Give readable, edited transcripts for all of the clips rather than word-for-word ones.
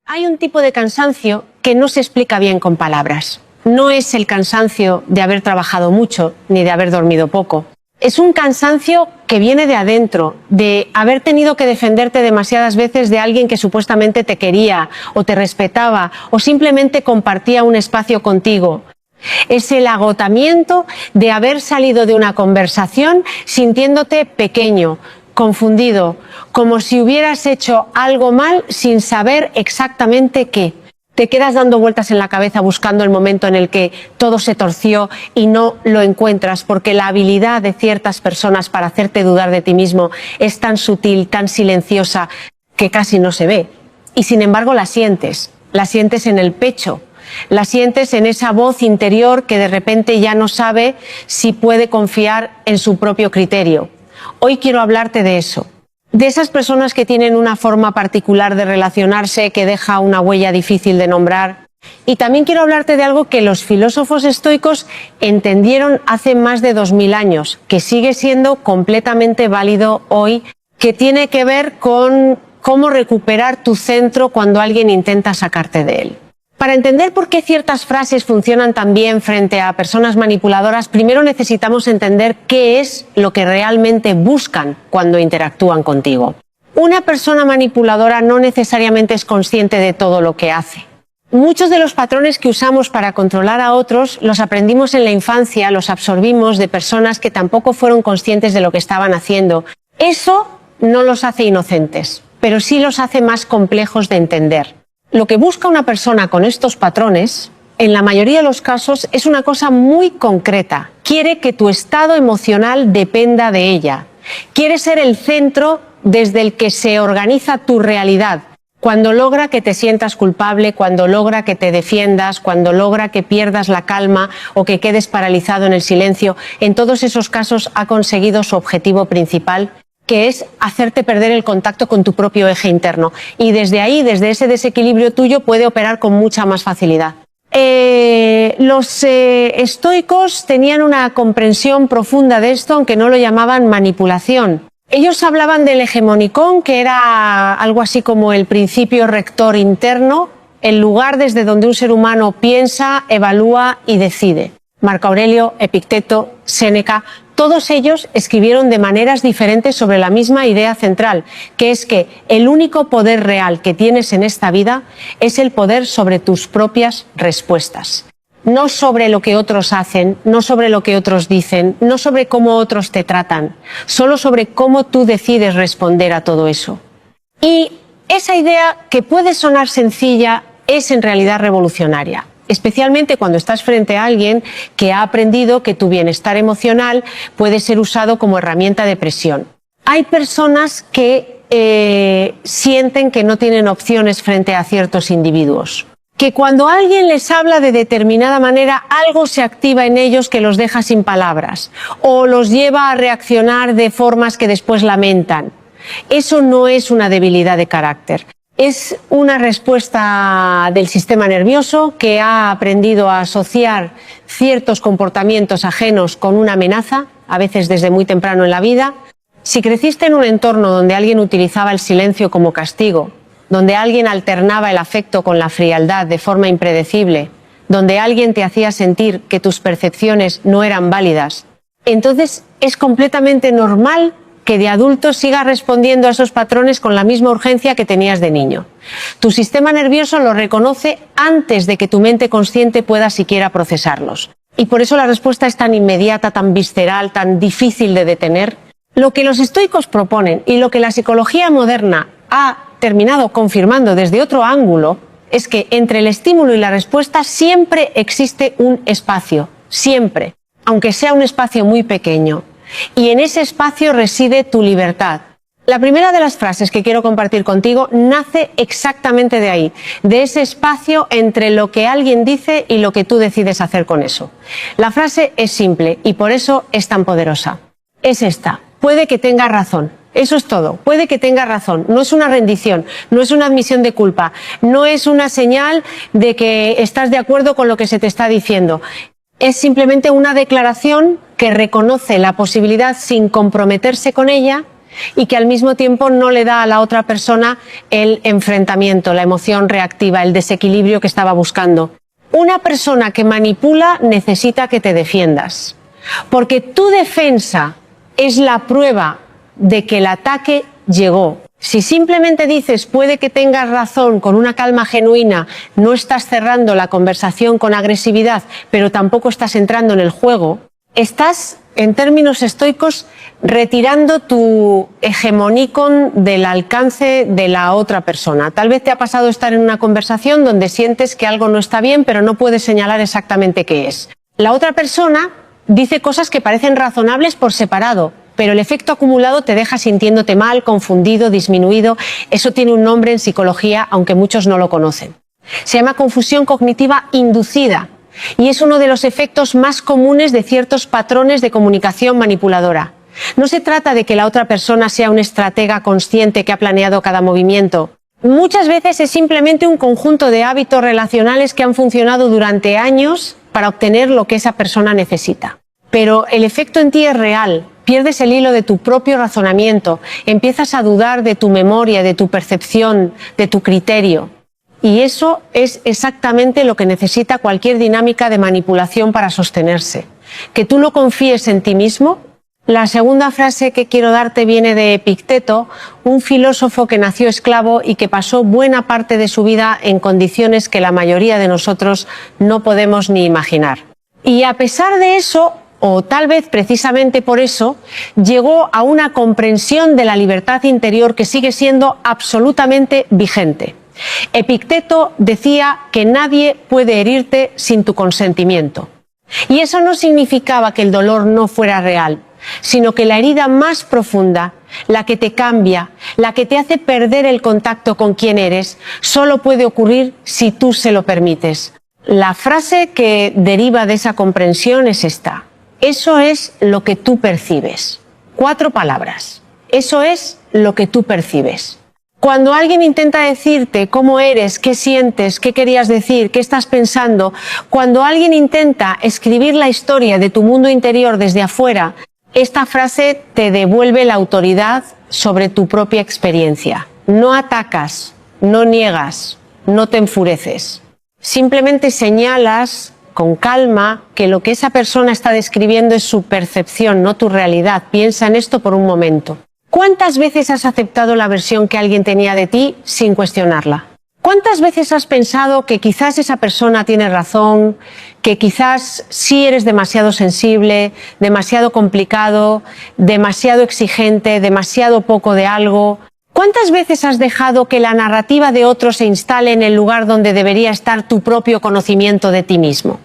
Hay un tipo de cansancio que no se explica bien con palabras. No es el cansancio de haber trabajado mucho ni de haber dormido poco. Es un cansancio que viene de adentro, de haber tenido que defenderte demasiadas veces de alguien que supuestamente te quería o te respetaba o simplemente compartía un espacio contigo. Es el agotamiento de haber salido de una conversación sintiéndote pequeño, confundido, como si hubieras hecho algo mal sin saber exactamente qué. Te quedas dando vueltas en la cabeza buscando el momento en el que todo se torció y no lo encuentras, porque la habilidad de ciertas personas para hacerte dudar de ti mismo es tan sutil, tan silenciosa, que casi no se ve. Y sin embargo la sientes en el pecho, la sientes en esa voz interior que de repente ya no sabe si puede confiar en su propio criterio. Hoy quiero hablarte de eso. De esas personas que tienen una forma particular de relacionarse que deja una huella difícil de nombrar. Y también quiero hablarte de algo que los filósofos estoicos entendieron hace más de 2000 años, que sigue siendo completamente válido hoy, que tiene que ver con cómo recuperar tu centro cuando alguien intenta sacarte de él. Para entender por qué ciertas frases funcionan tan bien frente a personas manipuladoras, primero necesitamos entender qué es lo que realmente buscan cuando interactúan contigo. Una persona manipuladora no necesariamente es consciente de todo lo que hace. Muchos de los patrones que usamos para controlar a otros los aprendimos en la infancia, los absorbimos de personas que tampoco fueron conscientes de lo que estaban haciendo. Eso no los hace inocentes, pero sí los hace más complejos de entender. Lo que busca una persona con estos patrones, en la mayoría de los casos, es una cosa muy concreta. Quiere que tu estado emocional dependa de ella. Quiere ser el centro desde el que se organiza tu realidad. Cuando logra que te sientas culpable, cuando logra que te defiendas, cuando logra que pierdas la calma o que quedes paralizado en el silencio, en todos esos casos ha conseguido su objetivo principal, que es hacerte perder el contacto con tu propio eje interno. Y desde ahí, desde ese desequilibrio tuyo, puede operar con mucha más facilidad. Los estoicos tenían una comprensión profunda de esto, aunque no lo llamaban manipulación. Ellos hablaban del hegemonicón, que era algo así como el principio rector interno, el lugar desde donde un ser humano piensa, evalúa y decide. Marco Aurelio, Epicteto, Séneca, todos ellos escribieron de maneras diferentes sobre la misma idea central, que es que el único poder real que tienes en esta vida es el poder sobre tus propias respuestas. No sobre lo que otros hacen, no sobre lo que otros dicen, no sobre cómo otros te tratan, solo sobre cómo tú decides responder a todo eso. Y esa idea, que puede sonar sencilla, es en realidad revolucionaria. Especialmente cuando estás frente a alguien que ha aprendido que tu bienestar emocional puede ser usado como herramienta de presión. Hay personas que sienten que no tienen opciones frente a ciertos individuos. Que cuando alguien les habla de determinada manera, algo se activa en ellos que los deja sin palabras o los lleva a reaccionar de formas que después lamentan. Eso no es una debilidad de carácter. Es una respuesta del sistema nervioso que ha aprendido a asociar ciertos comportamientos ajenos con una amenaza, a veces desde muy temprano en la vida. Si creciste en un entorno donde alguien utilizaba el silencio como castigo, donde alguien alternaba el afecto con la frialdad de forma impredecible, donde alguien te hacía sentir que tus percepciones no eran válidas, entonces es completamente normal que de adulto sigas respondiendo a esos patrones con la misma urgencia que tenías de niño. Tu sistema nervioso lo reconoce antes de que tu mente consciente pueda siquiera procesarlos. Y por eso la respuesta es tan inmediata, tan visceral, tan difícil de detener. Lo que los estoicos proponen y lo que la psicología moderna ha terminado confirmando desde otro ángulo es que entre el estímulo y la respuesta siempre existe un espacio, siempre, aunque sea un espacio muy pequeño. Y en ese espacio reside tu libertad. La primera de las frases que quiero compartir contigo nace exactamente de ahí, de ese espacio entre lo que alguien dice y lo que tú decides hacer con eso. La frase es simple y por eso es tan poderosa. Es esta: puede que tenga razón. Eso es todo. Puede que tenga razón. No es una rendición, no es una admisión de culpa, no es una señal de que estás de acuerdo con lo que se te está diciendo. Es simplemente una declaración que reconoce la posibilidad, sin comprometerse con ella, y que al mismo tiempo no le da a la otra persona el enfrentamiento, la emoción reactiva, el desequilibrio que estaba buscando. Una persona que manipula necesita que te defiendas, porque tu defensa es la prueba de que el ataque llegó. Si simplemente dices puede que tengas razón con una calma genuina, no estás cerrando la conversación con agresividad, pero tampoco estás entrando en el juego, estás, en términos estoicos, retirando tu hegemonicon del alcance de la otra persona. Tal vez te ha pasado estar en una conversación donde sientes que algo no está bien, pero no puedes señalar exactamente qué es. La otra persona dice cosas que parecen razonables por separado, pero el efecto acumulado te deja sintiéndote mal, confundido, disminuido. Eso tiene un nombre en psicología, aunque muchos no lo conocen. Se llama confusión cognitiva inducida y es uno de los efectos más comunes de ciertos patrones de comunicación manipuladora. No se trata de que la otra persona sea un estratega consciente que ha planeado cada movimiento. Muchas veces es simplemente un conjunto de hábitos relacionales que han funcionado durante años para obtener lo que esa persona necesita. Pero el efecto en ti es real. Pierdes el hilo de tu propio razonamiento, empiezas a dudar de tu memoria, de tu percepción, de tu criterio. Y eso es exactamente lo que necesita cualquier dinámica de manipulación para sostenerse. Que tú no confíes en ti mismo. La segunda frase que quiero darte viene de Epicteto, un filósofo que nació esclavo y que pasó buena parte de su vida en condiciones que la mayoría de nosotros no podemos ni imaginar. Y a pesar de eso, o tal vez precisamente por eso, llegó a una comprensión de la libertad interior que sigue siendo absolutamente vigente. Epicteto decía que nadie puede herirte sin tu consentimiento. Y eso no significaba que el dolor no fuera real, sino que la herida más profunda, la que te cambia, la que te hace perder el contacto con quien eres, solo puede ocurrir si tú se lo permites. La frase que deriva de esa comprensión es esta: eso es lo que tú percibes. 4 palabras. Eso es lo que tú percibes. Cuando alguien intenta decirte cómo eres, qué sientes, qué querías decir, qué estás pensando, cuando alguien intenta escribir la historia de tu mundo interior desde afuera, esta frase te devuelve la autoridad sobre tu propia experiencia. No atacas, no niegas, no te enfureces. Simplemente señalas con calma que lo que esa persona está describiendo es su percepción, no tu realidad. Piensa en esto por un momento. ¿Cuántas veces has aceptado la versión que alguien tenía de ti sin cuestionarla? ¿Cuántas veces has pensado que quizás esa persona tiene razón, que quizás sí eres demasiado sensible, demasiado complicado, demasiado exigente, demasiado poco de algo? ¿Cuántas veces has dejado que la narrativa de otros se instale en el lugar donde debería estar tu propio conocimiento de ti mismo?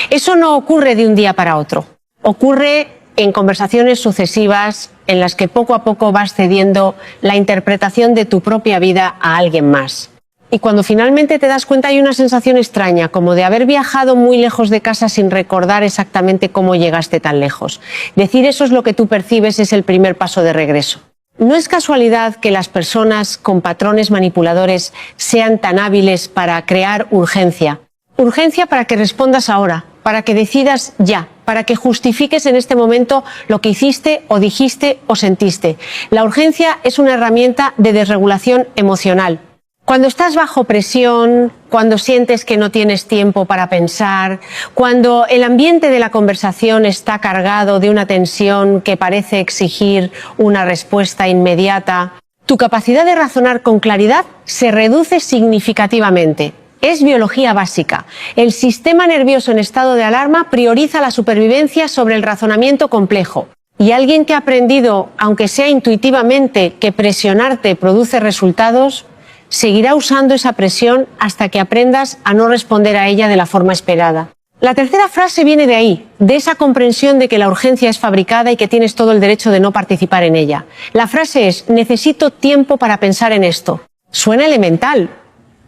Eso no ocurre de un día para otro. Ocurre en conversaciones sucesivas en las que poco a poco vas cediendo la interpretación de tu propia vida a alguien más. Y cuando finalmente te das cuenta hay una sensación extraña, como de haber viajado muy lejos de casa sin recordar exactamente cómo llegaste tan lejos. Decir eso es lo que tú percibes es el primer paso de regreso. No es casualidad que las personas con patrones manipuladores sean tan hábiles para crear urgencia. Urgencia para que respondas ahora, para que decidas ya, para que justifiques en este momento lo que hiciste o dijiste o sentiste. La urgencia es una herramienta de desregulación emocional. Cuando estás bajo presión, cuando sientes que no tienes tiempo para pensar, cuando el ambiente de la conversación está cargado de una tensión que parece exigir una respuesta inmediata, tu capacidad de razonar con claridad se reduce significativamente. Es biología básica. El sistema nervioso en estado de alarma prioriza la supervivencia sobre el razonamiento complejo. Y alguien que ha aprendido, aunque sea intuitivamente, que presionarte produce resultados, seguirá usando esa presión hasta que aprendas a no responder a ella de la forma esperada. La tercera frase viene de ahí, de esa comprensión de que la urgencia es fabricada y que tienes todo el derecho de no participar en ella. La frase es: necesito tiempo para pensar en esto. Suena elemental,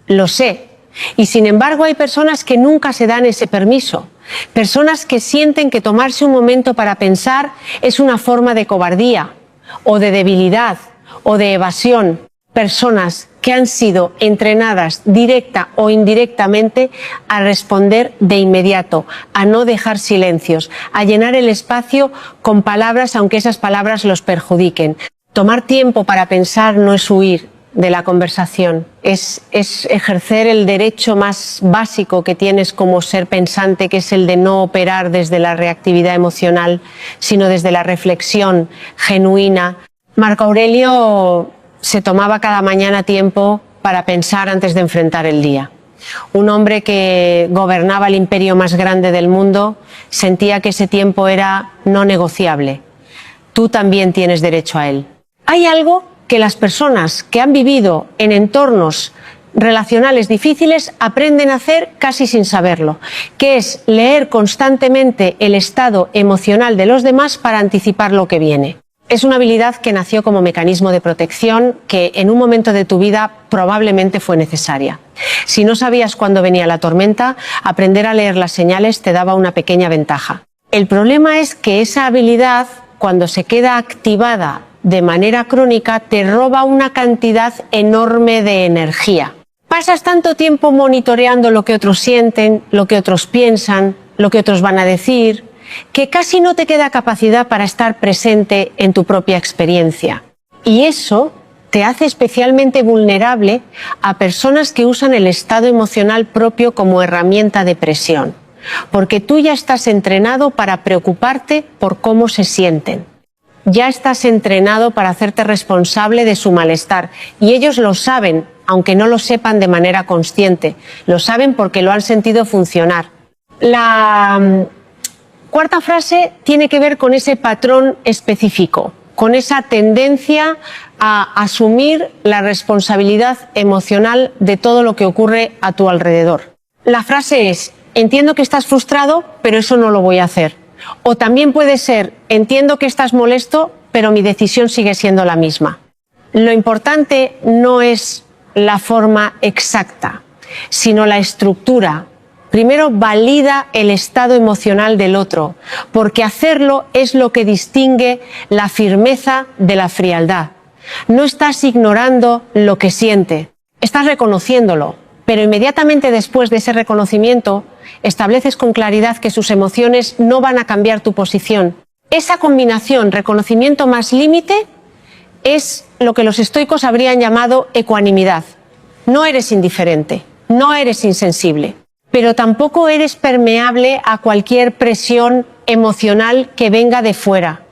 lo sé. Y sin embargo hay personas que nunca se dan ese permiso. Personas que sienten que tomarse un momento para pensar es una forma de cobardía, o de debilidad, o de evasión. Personas que han sido entrenadas directa o indirectamente a responder de inmediato, a no dejar silencios, a llenar el espacio con palabras aunque esas palabras los perjudiquen. Tomar tiempo para pensar no es huir de la conversación, es ejercer el derecho más básico que tienes como ser pensante, que es el de no operar desde la reactividad emocional, sino desde la reflexión genuina. Marco Aurelio se tomaba cada mañana tiempo para pensar antes de enfrentar el día. Un hombre que gobernaba el imperio más grande del mundo sentía que ese tiempo era no negociable. Tú también tienes derecho a él. Hay algo que las personas que han vivido en entornos relacionales difíciles aprenden a hacer casi sin saberlo, que es leer constantemente el estado emocional de los demás para anticipar lo que viene. Es una habilidad que nació como mecanismo de protección que en un momento de tu vida probablemente fue necesaria. Si no sabías cuándo venía la tormenta, aprender a leer las señales te daba una pequeña ventaja. El problema es que esa habilidad, cuando se queda activada de manera crónica, te roba una cantidad enorme de energía. Pasas tanto tiempo monitoreando lo que otros sienten, lo que otros piensan, lo que otros van a decir, que casi no te queda capacidad para estar presente en tu propia experiencia. Y eso te hace especialmente vulnerable a personas que usan el estado emocional propio como herramienta de presión, porque tú ya estás entrenado para preocuparte por cómo se sienten. Ya estás entrenado para hacerte responsable de su malestar y ellos lo saben, aunque no lo sepan de manera consciente. Lo saben porque lo han sentido funcionar. La cuarta frase tiene que ver con ese patrón específico, con esa tendencia a asumir la responsabilidad emocional de todo lo que ocurre a tu alrededor. La frase es: entiendo que estás frustrado, pero eso no lo voy a hacer. O también puede ser: entiendo que estás molesto, pero mi decisión sigue siendo la misma. Lo importante no es la forma exacta, sino la estructura. Primero, valida el estado emocional del otro, porque hacerlo es lo que distingue la firmeza de la frialdad. No estás ignorando lo que siente, estás reconociéndolo, pero inmediatamente después de ese reconocimiento, estableces con claridad que sus emociones no van a cambiar tu posición. Esa combinación, reconocimiento más límite, es lo que los estoicos habrían llamado ecuanimidad. No eres indiferente, no eres insensible, pero tampoco eres permeable a cualquier presión emocional que venga de fuera.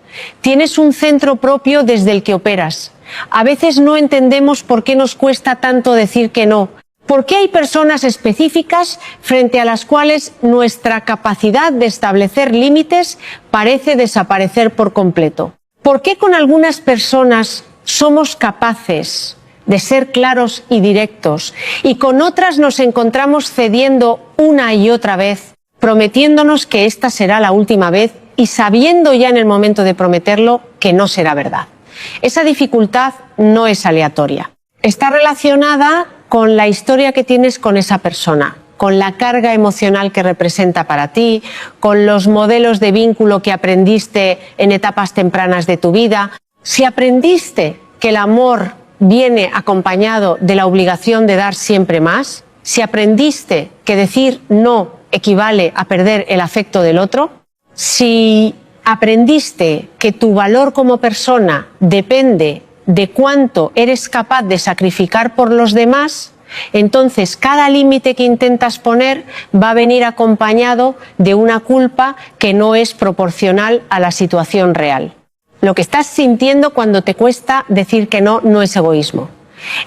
Tienes un centro propio desde el que operas. A veces no entendemos por qué nos cuesta tanto decir que no. ¿Por qué hay personas específicas frente a las cuales nuestra capacidad de establecer límites parece desaparecer por completo? ¿Por qué con algunas personas somos capaces de ser claros y directos y con otras nos encontramos cediendo una y otra vez, prometiéndonos que esta será la última vez y sabiendo ya en el momento de prometerlo que no será verdad? Esa dificultad no es aleatoria. Está relacionada con la historia que tienes con esa persona, con la carga emocional que representa para ti, con los modelos de vínculo que aprendiste en etapas tempranas de tu vida. Si aprendiste que el amor viene acompañado de la obligación de dar siempre más, si aprendiste que decir no equivale a perder el afecto del otro, si aprendiste que tu valor como persona depende de cuánto eres capaz de sacrificar por los demás, entonces cada límite que intentas poner va a venir acompañado de una culpa que no es proporcional a la situación real. Lo que estás sintiendo cuando te cuesta decir que no, no es egoísmo.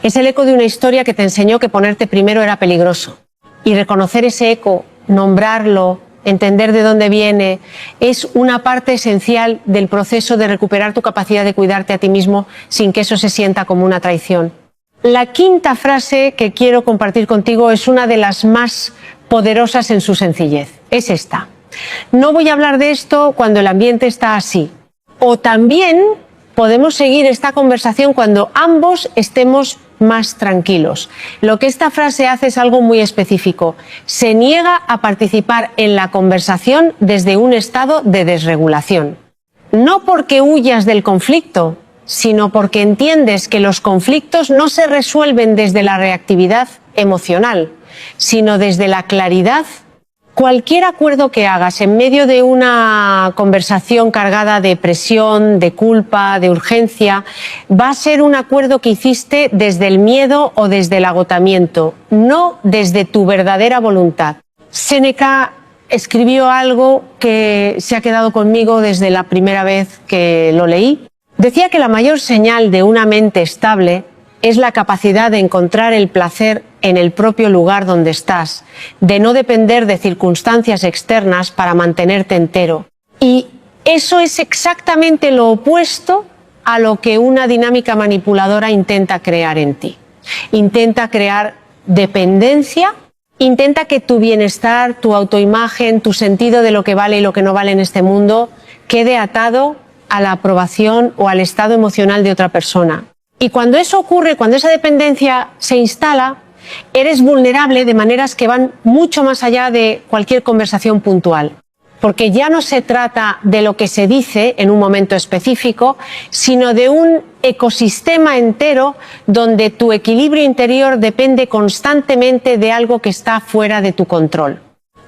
Es el eco de una historia que te enseñó que ponerte primero era peligroso. Y reconocer ese eco, nombrarlo, entender de dónde viene, es una parte esencial del proceso de recuperar tu capacidad de cuidarte a ti mismo sin que eso se sienta como una traición. La quinta frase que quiero compartir contigo es una de las más poderosas en su sencillez. Es esta: no voy a hablar de esto cuando el ambiente está así. O también podemos seguir esta conversación cuando ambos estemos más tranquilos. Lo que esta frase hace es algo muy específico. Se niega a participar en la conversación desde un estado de desregulación. No porque huyas del conflicto, sino porque entiendes que los conflictos no se resuelven desde la reactividad emocional, sino desde la claridad Cualquier acuerdo que hagas en medio de una conversación cargada de presión, de culpa, de urgencia, va a ser un acuerdo que hiciste desde el miedo o desde el agotamiento, no desde tu verdadera voluntad. Séneca escribió algo que se ha quedado conmigo desde la primera vez que lo leí. Decía que la mayor señal de una mente estable es la capacidad de encontrar el placer en el propio lugar donde estás, de no depender de circunstancias externas para mantenerte entero. Y eso es exactamente lo opuesto a lo que una dinámica manipuladora intenta crear en ti. Intenta crear dependencia, intenta que tu bienestar, tu autoimagen, tu sentido de lo que vale y lo que no vale en este mundo quede atado a la aprobación o al estado emocional de otra persona. Y cuando eso ocurre, cuando esa dependencia se instala, eres vulnerable de maneras que van mucho más allá de cualquier conversación puntual. Porque ya no se trata de lo que se dice en un momento específico, sino de un ecosistema entero donde tu equilibrio interior depende constantemente de algo que está fuera de tu control.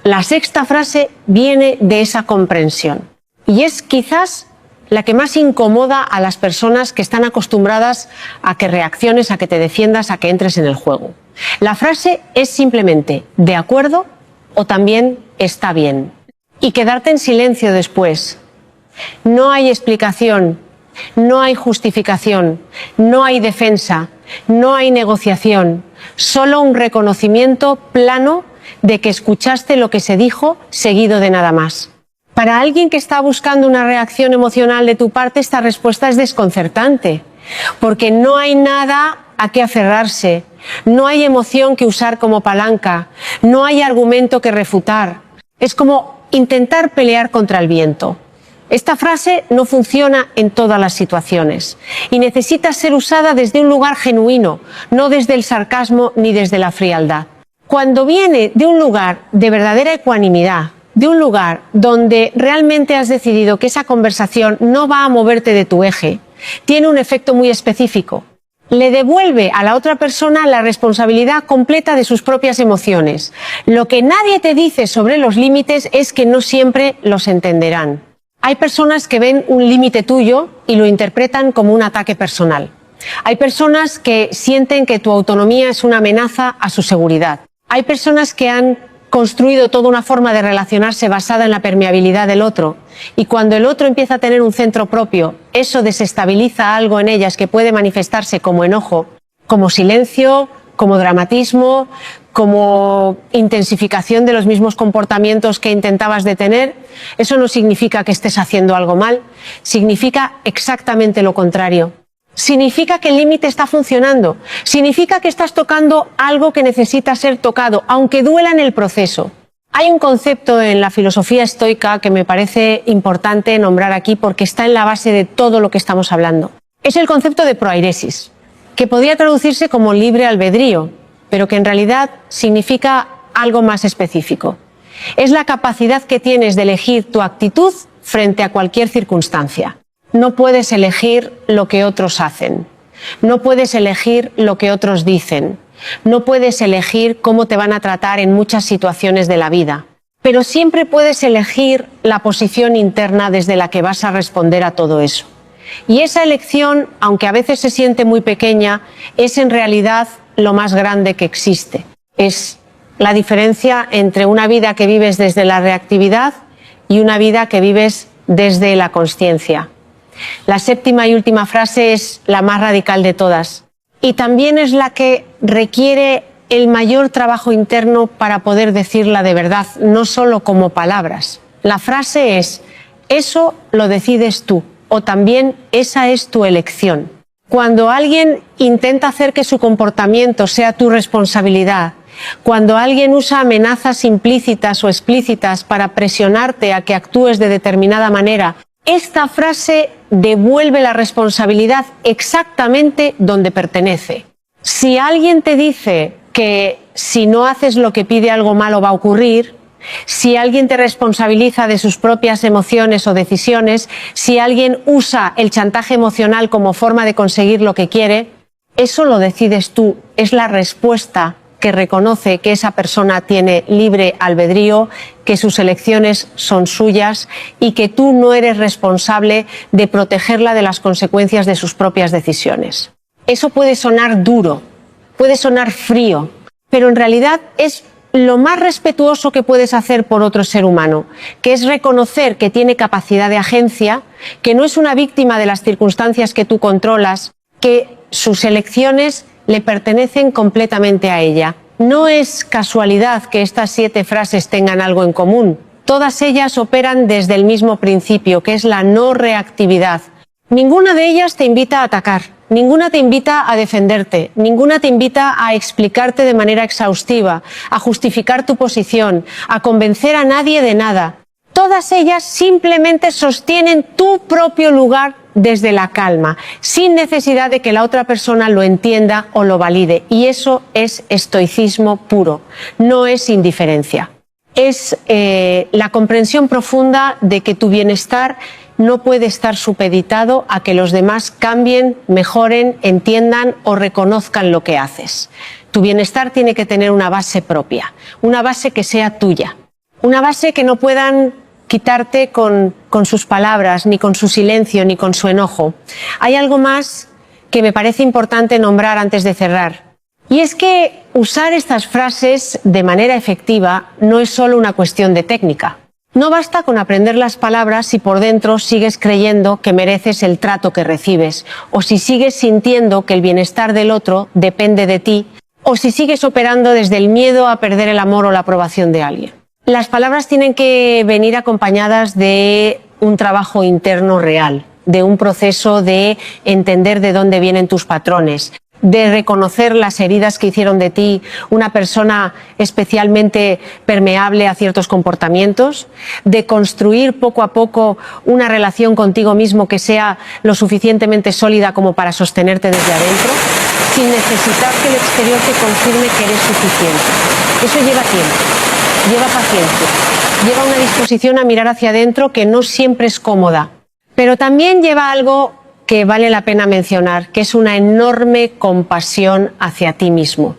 La sexta frase viene de esa comprensión. Y es quizás la que más incomoda a las personas que están acostumbradas a que reacciones, a que te defiendas, a que entres en el juego. La frase es simplemente ¿de acuerdo? O también está bien. Y quedarte en silencio después. No hay explicación, no hay justificación, no hay defensa, no hay negociación, solo un reconocimiento plano de que escuchaste lo que se dijo seguido de nada más. Para alguien que está buscando una reacción emocional de tu parte, esta respuesta es desconcertante, porque no hay nada a qué aferrarse, no hay emoción que usar como palanca, no hay argumento que refutar. Es como intentar pelear contra el viento. Esta frase no funciona en todas las situaciones y necesita ser usada desde un lugar genuino, no desde el sarcasmo ni desde la frialdad. Cuando viene de un lugar de verdadera ecuanimidad, de un lugar donde realmente has decidido que esa conversación no va a moverte de tu eje, tiene un efecto muy específico. Le devuelve a la otra persona la responsabilidad completa de sus propias emociones. Lo que nadie te dice sobre los límites es que no siempre los entenderán. Hay personas que ven un límite tuyo y lo interpretan como un ataque personal. Hay personas que sienten que tu autonomía es una amenaza a su seguridad. Hay personas que han construido toda una forma de relacionarse basada en la permeabilidad del otro, y cuando el otro empieza a tener un centro propio, eso desestabiliza algo en ellas que puede manifestarse como enojo, como silencio, como dramatismo, como intensificación de los mismos comportamientos que intentabas detener. Eso no significa que estés haciendo algo mal, significa exactamente lo contrario. Significa que el límite está funcionando, significa que estás tocando algo que necesita ser tocado, aunque duela en el proceso. Hay un concepto en la filosofía estoica que me parece importante nombrar aquí porque está en la base de todo lo que estamos hablando. Es el concepto de proairesis, que podría traducirse como libre albedrío, pero que en realidad significa algo más específico. Es la capacidad que tienes de elegir tu actitud frente a cualquier circunstancia. No puedes elegir lo que otros hacen, no puedes elegir lo que otros dicen, no puedes elegir cómo te van a tratar en muchas situaciones de la vida, pero siempre puedes elegir la posición interna desde la que vas a responder a todo eso. Y esa elección, aunque a veces se siente muy pequeña, es en realidad lo más grande que existe. Es la diferencia entre una vida que vives desde la reactividad y una vida que vives desde la consciencia. La séptima y última frase es la más radical de todas y también es la que requiere el mayor trabajo interno para poder decirla de verdad, no solo como palabras. La frase es: eso lo decides tú, o también esa es tu elección. Cuando alguien intenta hacer que su comportamiento sea tu responsabilidad, cuando alguien usa amenazas implícitas o explícitas para presionarte a que actúes de determinada manera, esta frase devuelve la responsabilidad exactamente donde pertenece. Si alguien te dice que si no haces lo que pide algo malo va a ocurrir, si alguien te responsabiliza de sus propias emociones o decisiones, si alguien usa el chantaje emocional como forma de conseguir lo que quiere, eso lo decides tú, es la respuesta que reconoce que esa persona tiene libre albedrío, que sus elecciones son suyas y que tú no eres responsable de protegerla de las consecuencias de sus propias decisiones. Eso puede sonar duro, puede sonar frío, pero en realidad es lo más respetuoso que puedes hacer por otro ser humano, que es reconocer que tiene capacidad de agencia, que no es una víctima de las circunstancias que tú controlas, que sus elecciones le pertenecen completamente a ella. No es casualidad que estas 7 frases tengan algo en común. Todas ellas operan desde el mismo principio, que es la no reactividad. Ninguna de ellas te invita a atacar, ninguna te invita a defenderte, ninguna te invita a explicarte de manera exhaustiva, a justificar tu posición, a convencer a nadie de nada. Todas ellas simplemente sostienen tu propio lugar desde la calma, sin necesidad de que la otra persona lo entienda o lo valide. Y eso es estoicismo puro, no es indiferencia. Es la comprensión profunda de que tu bienestar no puede estar supeditado a que los demás cambien, mejoren, entiendan o reconozcan lo que haces. Tu bienestar tiene que tener una base propia, una base que sea tuya, una base que no puedan quitarte con sus palabras, ni con su silencio, ni con su enojo. Hay algo más que me parece importante nombrar antes de cerrar. Y es que usar estas frases de manera efectiva no es solo una cuestión de técnica. No basta con aprender las palabras si por dentro sigues creyendo que mereces el trato que recibes, o si sigues sintiendo que el bienestar del otro depende de ti, o si sigues operando desde el miedo a perder el amor o la aprobación de alguien. Las palabras tienen que venir acompañadas de un trabajo interno real, de un proceso de entender de dónde vienen tus patrones, de reconocer las heridas que hicieron de ti una persona especialmente permeable a ciertos comportamientos, de construir poco a poco una relación contigo mismo que sea lo suficientemente sólida como para sostenerte desde adentro, sin necesitar que el exterior te confirme que eres suficiente. Eso lleva tiempo. Lleva paciencia, lleva una disposición a mirar hacia adentro que no siempre es cómoda, pero también lleva algo que vale la pena mencionar, que es una enorme compasión hacia ti mismo.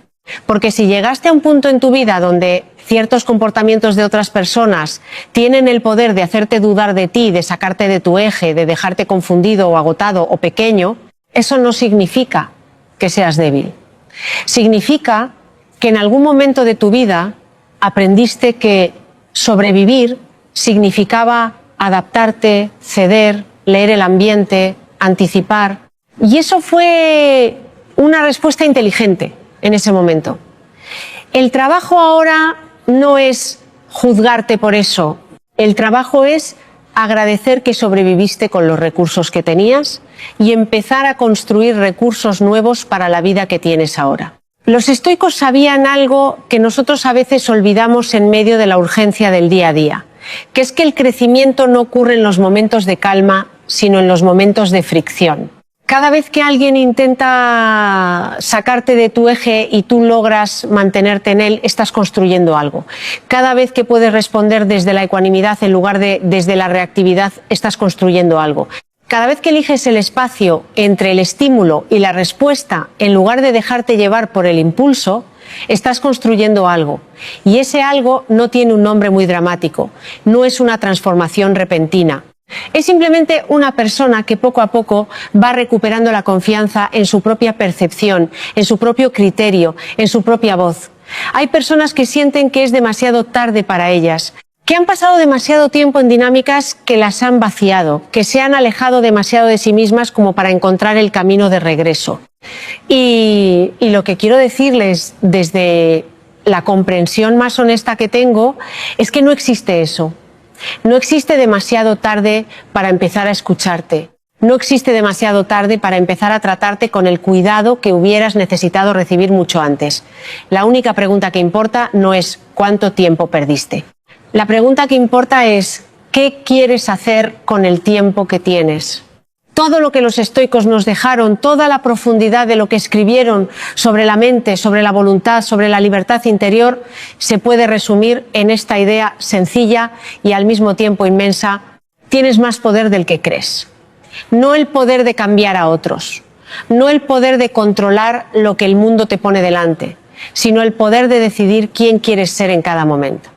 Porque si llegaste a un punto en tu vida donde ciertos comportamientos de otras personas tienen el poder de hacerte dudar de ti, de sacarte de tu eje, de dejarte confundido o agotado o pequeño, eso no significa que seas débil. Significa que en algún momento de tu vida aprendiste que sobrevivir significaba adaptarte, ceder, leer el ambiente, anticipar. Y eso fue una respuesta inteligente en ese momento. El trabajo ahora no es juzgarte por eso. El trabajo es agradecer que sobreviviste con los recursos que tenías y empezar a construir recursos nuevos para la vida que tienes ahora. Los estoicos sabían algo que nosotros a veces olvidamos en medio de la urgencia del día a día, que es que el crecimiento no ocurre en los momentos de calma, sino en los momentos de fricción. Cada vez que alguien intenta sacarte de tu eje y tú logras mantenerte en él, estás construyendo algo. Cada vez que puedes responder desde la ecuanimidad en lugar de desde la reactividad, estás construyendo algo. Cada vez que eliges el espacio entre el estímulo y la respuesta, en lugar de dejarte llevar por el impulso, estás construyendo algo. Y ese algo no tiene un nombre muy dramático, no es una transformación repentina. Es simplemente una persona que poco a poco va recuperando la confianza en su propia percepción, en su propio criterio, en su propia voz. Hay personas que sienten que es demasiado tarde para ellas, que han pasado demasiado tiempo en dinámicas que las han vaciado, que se han alejado demasiado de sí mismas como para encontrar el camino de regreso. Y lo que quiero decirles desde la comprensión más honesta que tengo es que no existe eso. No existe demasiado tarde para empezar a escucharte. No existe demasiado tarde para empezar a tratarte con el cuidado que hubieras necesitado recibir mucho antes. La única pregunta que importa no es cuánto tiempo perdiste. La pregunta que importa es ¿qué quieres hacer con el tiempo que tienes? Todo lo que los estoicos nos dejaron, toda la profundidad de lo que escribieron sobre la mente, sobre la voluntad, sobre la libertad interior, se puede resumir en esta idea sencilla y al mismo tiempo inmensa: tienes más poder del que crees. No el poder de cambiar a otros, no el poder de controlar lo que el mundo te pone delante, sino el poder de decidir quién quieres ser en cada momento.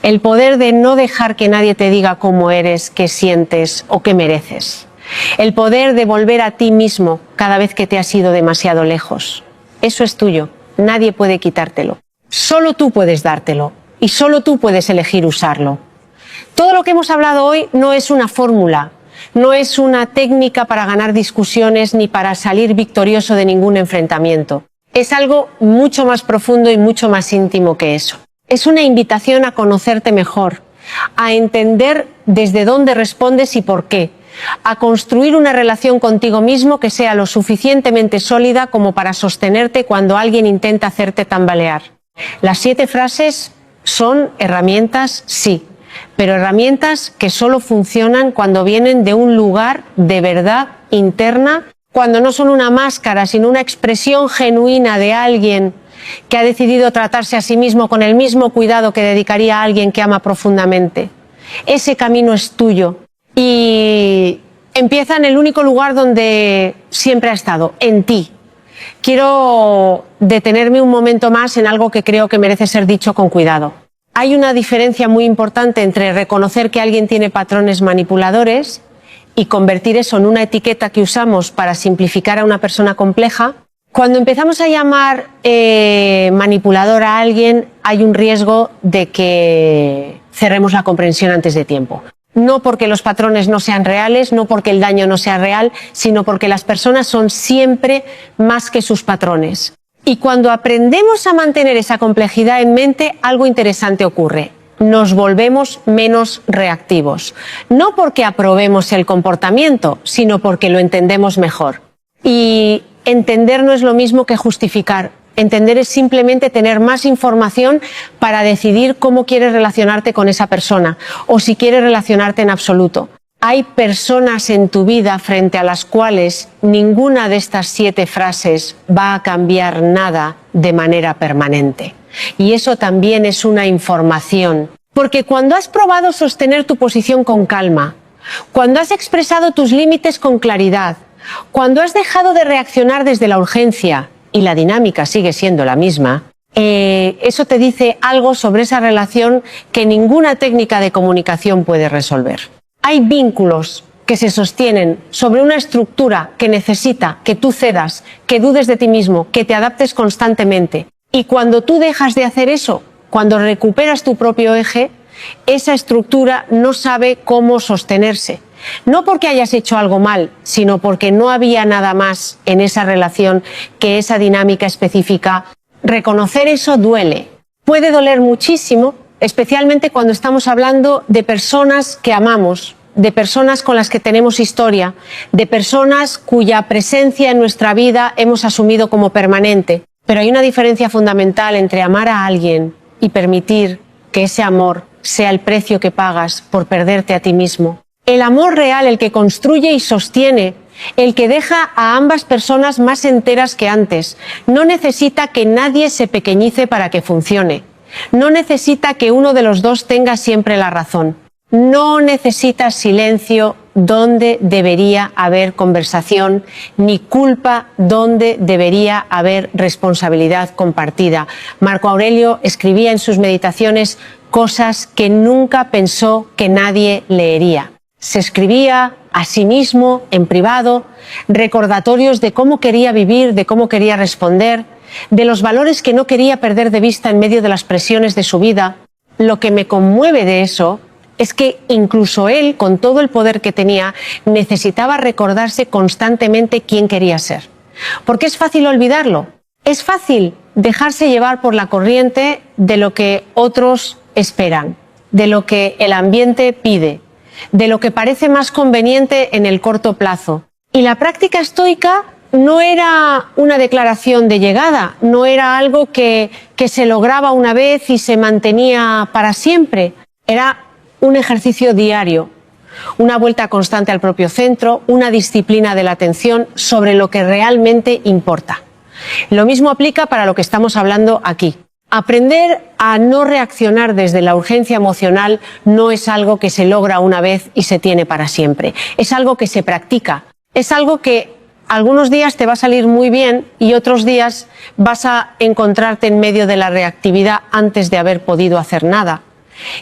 El poder de no dejar que nadie te diga cómo eres, qué sientes o qué mereces. El poder de volver a ti mismo cada vez que te has ido demasiado lejos. Eso es tuyo, nadie puede quitártelo. Solo tú puedes dártelo y solo tú puedes elegir usarlo. Todo lo que hemos hablado hoy no es una fórmula, no es una técnica para ganar discusiones ni para salir victorioso de ningún enfrentamiento. Es algo mucho más profundo y mucho más íntimo que eso. Es una invitación a conocerte mejor, a entender desde dónde respondes y por qué, a construir una relación contigo mismo que sea lo suficientemente sólida como para sostenerte cuando alguien intenta hacerte tambalear. Las 7 frases son herramientas, sí, pero herramientas que solo funcionan cuando vienen de un lugar de verdad interna, cuando no son una máscara, sino una expresión genuina de alguien que ha decidido tratarse a sí mismo con el mismo cuidado que dedicaría a alguien que ama profundamente. Ese camino es tuyo y empieza en el único lugar donde siempre ha estado, en ti. Quiero detenerme un momento más en algo que creo que merece ser dicho con cuidado. Hay una diferencia muy importante entre reconocer que alguien tiene patrones manipuladores y convertir eso en una etiqueta que usamos para simplificar a una persona compleja. Cuando empezamos a llamar manipulador a alguien, hay un riesgo de que cerremos la comprensión antes de tiempo. No porque los patrones no sean reales, no porque el daño no sea real, sino porque las personas son siempre más que sus patrones. Y cuando aprendemos a mantener esa complejidad en mente, algo interesante ocurre. Nos volvemos menos reactivos. No porque aprobemos el comportamiento, sino porque lo entendemos mejor. Y entender no es lo mismo que justificar. Entender es simplemente tener más información para decidir cómo quieres relacionarte con esa persona o si quieres relacionarte en absoluto. Hay personas en tu vida frente a las cuales ninguna de estas 7 frases va a cambiar nada de manera permanente. Y eso también es una información. Porque cuando has probado sostener tu posición con calma, cuando has expresado tus límites con claridad, cuando has dejado de reaccionar desde la urgencia y la dinámica sigue siendo la misma, eso te dice algo sobre esa relación que ninguna técnica de comunicación puede resolver. Hay vínculos que se sostienen sobre una estructura que necesita que tú cedas, que dudes de ti mismo, que te adaptes constantemente. Y cuando tú dejas de hacer eso, cuando recuperas tu propio eje, esa estructura no sabe cómo sostenerse. No porque hayas hecho algo mal, sino porque no había nada más en esa relación que esa dinámica específica. Reconocer eso duele. Puede doler muchísimo, especialmente cuando estamos hablando de personas que amamos, de personas con las que tenemos historia, de personas cuya presencia en nuestra vida hemos asumido como permanente. Pero hay una diferencia fundamental entre amar a alguien y permitir que ese amor sea el precio que pagas por perderte a ti mismo. El amor real, el que construye y sostiene, el que deja a ambas personas más enteras que antes, no necesita que nadie se pequeñice para que funcione. No necesita que uno de los dos tenga siempre la razón. No necesita silencio donde debería haber conversación, ni culpa donde debería haber responsabilidad compartida. Marco Aurelio escribía en sus meditaciones cosas que nunca pensó que nadie leería. Se escribía a sí mismo, en privado, recordatorios de cómo quería vivir, de cómo quería responder, de los valores que no quería perder de vista en medio de las presiones de su vida. Lo que me conmueve de eso es que incluso él, con todo el poder que tenía, necesitaba recordarse constantemente quién quería ser. Porque es fácil olvidarlo. Es fácil dejarse llevar por la corriente de lo que otros esperan, de lo que el ambiente pide, de lo que parece más conveniente en el corto plazo. Y la práctica estoica no era una declaración de llegada, no era algo que se lograba una vez y se mantenía para siempre. Era un ejercicio diario, una vuelta constante al propio centro, una disciplina de la atención sobre lo que realmente importa. Lo mismo aplica para lo que estamos hablando aquí. Aprender a no reaccionar desde la urgencia emocional no es algo que se logra una vez y se tiene para siempre. Es algo que se practica. Es algo que Algunos días te va a salir muy bien y otros días vas a encontrarte en medio de la reactividad antes de haber podido hacer nada.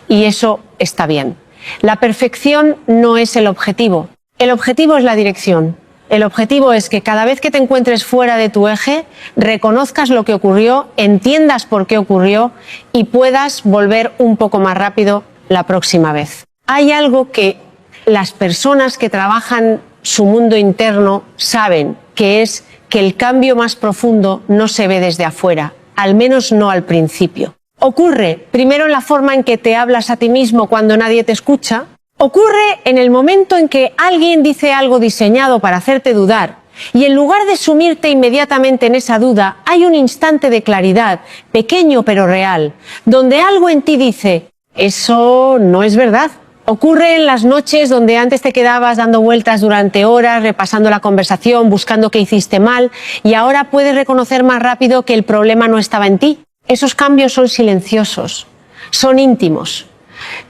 Y eso está bien. La perfección no es el objetivo. El objetivo es la dirección. El objetivo es que cada vez que te encuentres fuera de tu eje, reconozcas lo que ocurrió, entiendas por qué ocurrió y puedas volver un poco más rápido la próxima vez. Hay algo que las personas que trabajan su mundo interno saben, que es que el cambio más profundo no se ve desde afuera, al menos no al principio. Ocurre primero en la forma en que te hablas a ti mismo cuando nadie te escucha. Ocurre en el momento en que alguien dice algo diseñado para hacerte dudar y en lugar de sumirte inmediatamente en esa duda, hay un instante de claridad, pequeño pero real, donde algo en ti dice, eso no es verdad. Ocurre en las noches donde antes te quedabas dando vueltas durante horas, repasando la conversación, buscando qué hiciste mal y ahora puedes reconocer más rápido que el problema no estaba en ti. Esos cambios son silenciosos, son íntimos,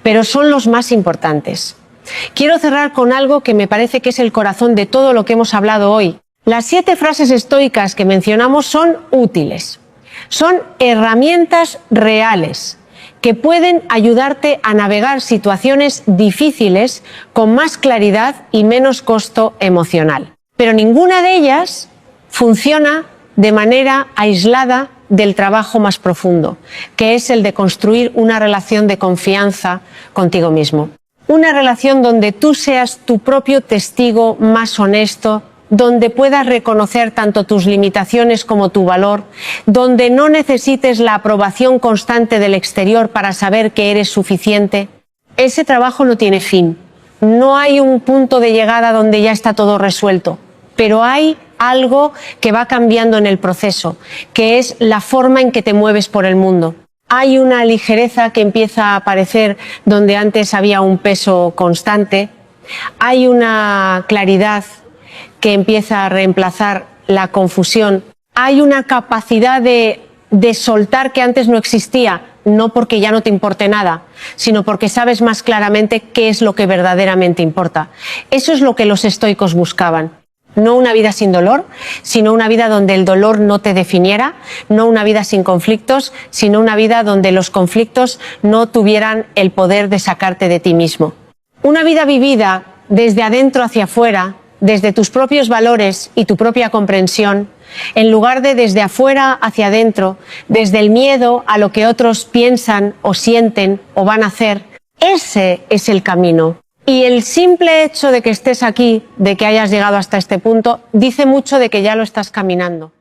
pero son los más importantes. Quiero cerrar con algo que me parece que es el corazón de todo lo que hemos hablado hoy. Las 7 frases estoicas que mencionamos son útiles. Son herramientas reales que pueden ayudarte a navegar situaciones difíciles con más claridad y menos costo emocional. Pero ninguna de ellas funciona de manera aislada del trabajo más profundo, que es el de construir una relación de confianza contigo mismo. Una relación donde tú seas tu propio testigo más honesto, donde puedas reconocer tanto tus limitaciones como tu valor, donde no necesites la aprobación constante del exterior para saber que eres suficiente. Ese trabajo no tiene fin. No hay un punto de llegada donde ya está todo resuelto, pero hay algo que va cambiando en el proceso, que es la forma en que te mueves por el mundo. Hay una ligereza que empieza a aparecer donde antes había un peso constante. Hay una claridad que empieza a reemplazar la confusión. Hay una capacidad de soltar que antes no existía, no porque ya no te importe nada, sino porque sabes más claramente qué es lo que verdaderamente importa. Eso es lo que los estoicos buscaban. No una vida sin dolor, sino una vida donde el dolor no te definiera, no una vida sin conflictos, sino una vida donde los conflictos no tuvieran el poder de sacarte de ti mismo. Una vida vivida desde adentro hacia afuera, desde tus propios valores y tu propia comprensión, en lugar de desde afuera hacia adentro, desde el miedo a lo que otros piensan o sienten o van a hacer. Ese es el camino. Y el simple hecho de que estés aquí, de que hayas llegado hasta este punto, dice mucho de que ya lo estás caminando.